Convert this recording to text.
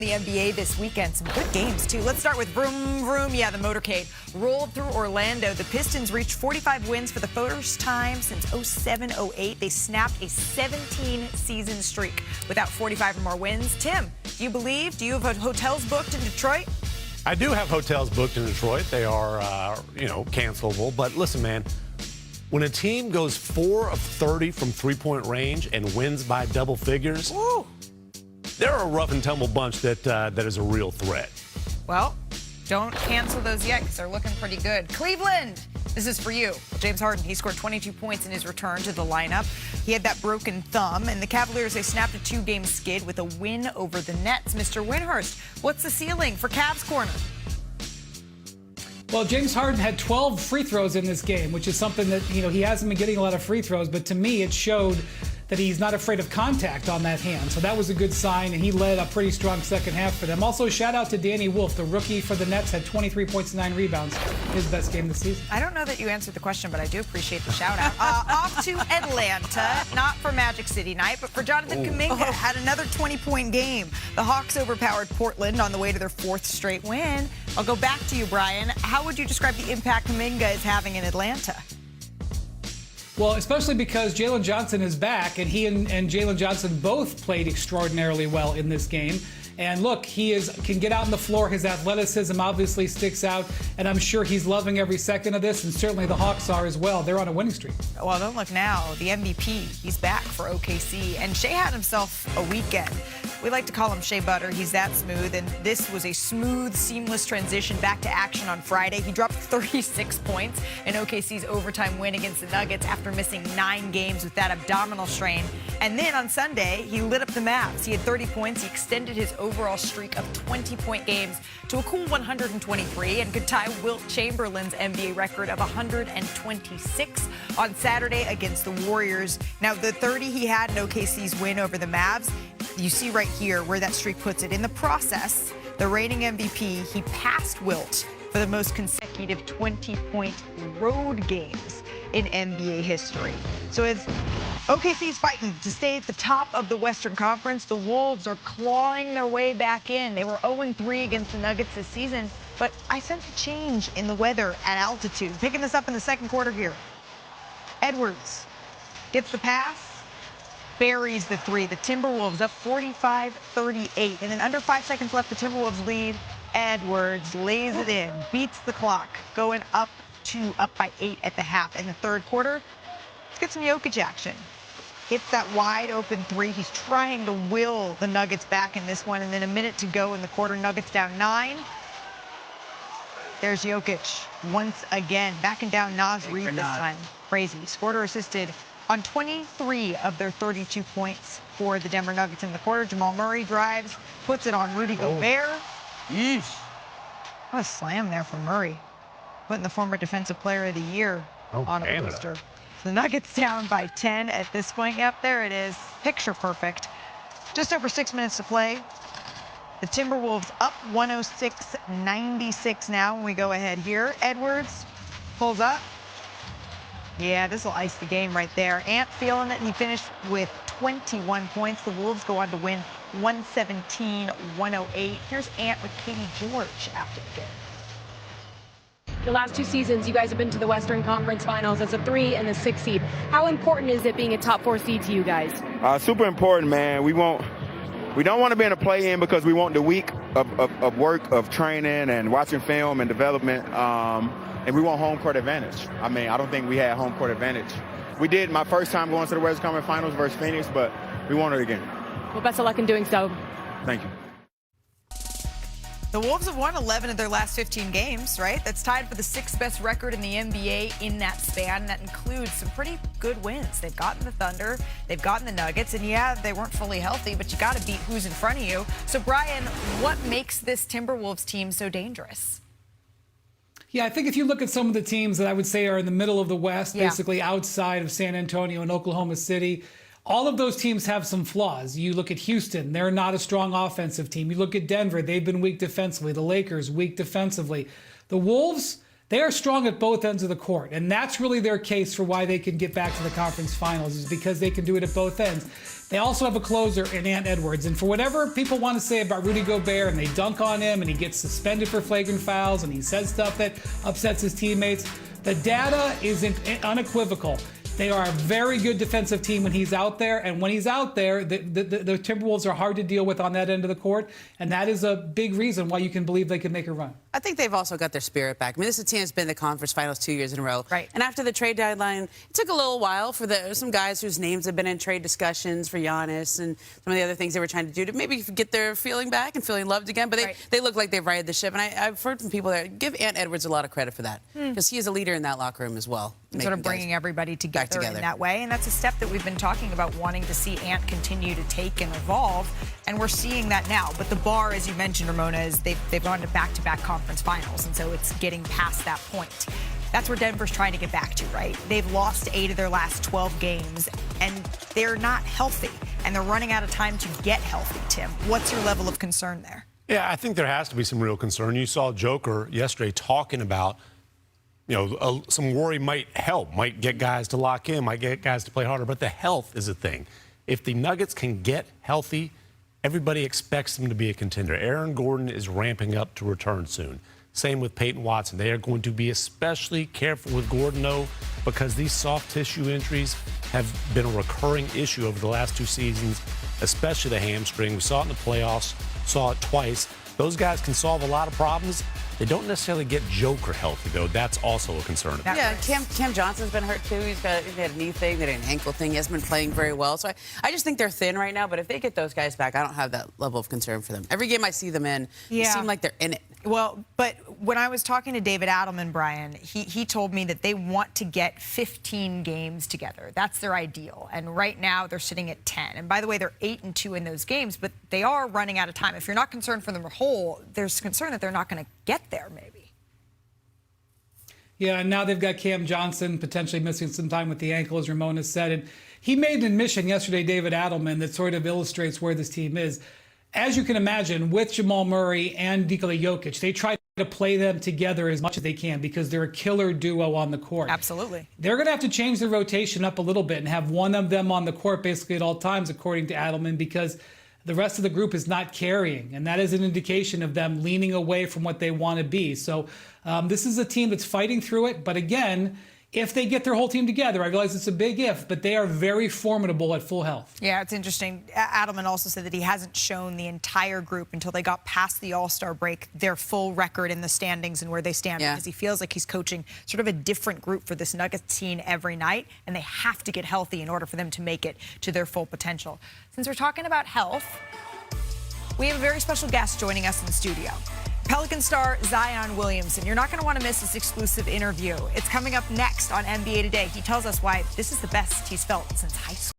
The NBA this weekend, some good games too. Let's start with vroom vroom. Yeah, the motorcade rolled through Orlando. The Pistons reached 45 wins for the first time since 07-08. They snapped a 17-season streak without 45 or more wins. Tim, do you have hotels booked in Detroit? I do have hotels booked in Detroit. They are, cancelable. But listen, man, when a team goes 4 of 30 from three-point range and wins by double figures, Woo. they're a rough and tumble bunch that is a real threat. Well, don't cancel those yet because they're looking pretty good. Cleveland, this is for you. James Harden, he scored 22 points in his return to the lineup. He had that broken thumb, and the Cavaliers, they snapped a 2-game skid with a win over the Nets. Mr. Winhurst, what's the ceiling for Cavs Corner? Well, James Harden had 12 free throws in this game, which is something that, he hasn't been getting a lot of free throws, but to me it showed that he's not afraid of contact on that hand. So that was a good sign, and he led a pretty strong second half for them. Also, shout out to Danny Wolf, the rookie for the Nets, had 23 points and 9 rebounds. His best game this season. I don't know that you answered the question, but I do appreciate the shout out. Off to Atlanta, not for Magic City night, but for Jonathan Kuminga. Had another 20-point game. The Hawks overpowered Portland on the way to their 4th straight win. I'll go back to you, Brian. How would you describe the impact Kuminga is having in Atlanta? Well, especially because Jalen Johnson is back, and he and Jalen Johnson both played extraordinarily well in this game. And look, he can get out on the floor. His athleticism obviously sticks out, and I'm sure he's loving every second of this, and certainly the Hawks are as well. They're on a winning streak. Well, don't look now. The MVP, he's back for OKC, and Shea had himself a weekend. We like to call him Shea Butter. He's that smooth, and this was a smooth, seamless transition back to action on Friday. He dropped 36 points in OKC's overtime win against the Nuggets after missing 9 games with that abdominal strain. And then on Sunday, he lit up the Mavs. He had 30 points. He extended his overall streak of 20-point games to a cool 123 and could tie Wilt Chamberlain's NBA record of 126 on Saturday against the Warriors. Now, the 30 he had in OKC's win over the Mavs, you see right here where that streak puts it. In the process, the reigning MVP, he passed Wilt for the most consecutive 20-point road games in NBA history. So as OKC's fighting to stay at the top of the Western Conference, the Wolves are clawing their way back in. They were 0-3 against the Nuggets this season, but I sense a change in the weather at altitude. Picking this up in the second quarter here. Edwards gets the pass, buries the 3. The Timberwolves up 45-38. And then under 5 seconds left, the Timberwolves lead. Edwards lays it in, beats the clock, going up by 8 at the half. In the third quarter, let's get some Jokic action. Hits that wide open 3. He's trying to will the Nuggets back in this one. And then a minute to go in the quarter, Nuggets down 9. There's Jokic once again, backing down Naz Reid this time. Crazy. Scored or assisted on 23 of their 32 points for the Denver Nuggets in the quarter. Jamal Murray drives, puts it on Rudy Gobert. Yeesh. What a slam there from Murray. Putting the former Defensive Player of the Year on a poster. So the Nuggets down by 10 at this point. Yep, there it is. Picture perfect. Just over 6 minutes to play. The Timberwolves up 106-96 now when we go ahead here. Edwards pulls up. Yeah, this will ice the game right there. Ant feeling it, and he finished with 21 points. The Wolves go on to win 117-108. Here's Ant with Katie George after the game. The last 2 seasons, you guys have been to the Western Conference Finals as a 3 and a 6 seed. How important is it being a top 4 seed to you guys? Super important, man. We don't want to be in a play-in because we want the week of work, of training and watching film and development. And we want home court advantage. I mean, I don't think we had home court advantage. We did my first time going to the Western Conference Finals versus Phoenix, but we want it again. Well, best of luck in doing so. Thank you. The Wolves have won 11 of their last 15 games, right? That's tied for the 6th best record in the NBA in that span. That includes some pretty good wins. They've gotten the Thunder, they've gotten the Nuggets, and yeah, they weren't fully healthy, but you got to beat who's in front of you. So, Brian, what makes this Timberwolves team so dangerous? Yeah, I think if you look at some of the teams that I would say are in the middle of the West, basically outside of San Antonio and Oklahoma City, all of those teams have some flaws. You look at Houston, they're not a strong offensive team. You look at Denver, they've been weak defensively. The Lakers, weak defensively. The Wolves, they are strong at both ends of the court, and that's really their case for why they can get back to the conference finals, is because they can do it at both ends. They also have a closer in Ant Edwards. And for whatever people want to say about Rudy Gobert, and they dunk on him, and he gets suspended for flagrant fouls, and he says stuff that upsets his teammates, the data is unequivocal. They are a very good defensive team when he's out there, and when he's out there, the Timberwolves are hard to deal with on that end of the court, and that is a big reason why you can believe they can make a run. I think they've also got their spirit back. I mean, this is a team that's been in the conference finals 2 years in a row. Right. And after the trade deadline, it took a little while for some guys whose names have been in trade discussions for Giannis and some of the other things they were trying to do to maybe get their feeling back and feeling loved again. But they look like they've righted the ship. And I've heard from people that give Ant Edwards a lot of credit for that because he is a leader in that locker room as well. Sort of bringing everybody together in that way. And that's a step that we've been talking about, wanting to see Ant continue to take and evolve. And we're seeing that now. But the bar, as you mentioned, Ramona, is they've gone to back-to-back conference finals. And so it's getting past that point. That's where Denver's trying to get back to, right? They've lost 8 of their last 12 games, and they're not healthy. And they're running out of time to get healthy, Tim. What's your level of concern there? Yeah, I think there has to be some real concern. You saw Joker yesterday talking about, some worry might help, might get guys to lock in, might get guys to play harder, but the health is a thing. If the Nuggets can get healthy, everybody expects them to be a contender. Aaron Gordon is ramping up to return soon. Same with Peyton Watson. They are going to be especially careful with Gordon, though, because these soft tissue injuries have been a recurring issue over the last 2 seasons, especially the hamstring. We saw it in the playoffs, saw it twice. Those guys can solve a lot of problems. They don't necessarily get Joker healthy, though. That's also a concern. Yeah, Cam Johnson's been hurt, too. He had a knee thing, they had an ankle thing. He hasn't been playing very well. So I just think they're thin right now. But if they get those guys back, I don't have that level of concern for them. Every game I see them in, they seem like they're in it. Well, but when I was talking to David Adelman, Brian, he told me that they want to get 15 games together. That's their ideal. And right now they're sitting at 10. And by the way, they're 8-2 in those games, but they are running out of time. If you're not concerned for them whole, there's concern that they're not going to get there, maybe. Yeah, and now they've got Cam Johnson potentially missing some time with the ankle, as Ramona said. And he made an admission yesterday, David Adelman, that sort of illustrates where this team is. As you can imagine, with Jamal Murray and Nikola Jokic, they try to play them together as much as they can because they're a killer duo on the court. Absolutely. They're going to have to change the rotation up a little bit and have one of them on the court basically at all times, according to Adelman, because the rest of the group is not carrying. And that is an indication of them leaning away from what they want to be. So this is a team that's fighting through it. But again, if they get their whole team together, I realize it's a big if, but they are very formidable at full health. Yeah, it's interesting. Adelman also said that he hasn't shown the entire group until they got past the All-Star break their full record in the standings and where they stand, because he feels like he's coaching sort of a different group for this Nuggets team every night, and they have to get healthy in order for them to make it to their full potential. Since we're talking about health, we have a very special guest joining us in the studio. Pelican star Zion Williamson. You're not going to want to miss this exclusive interview. It's coming up next on NBA Today. He tells us why this is the best he's felt since high school.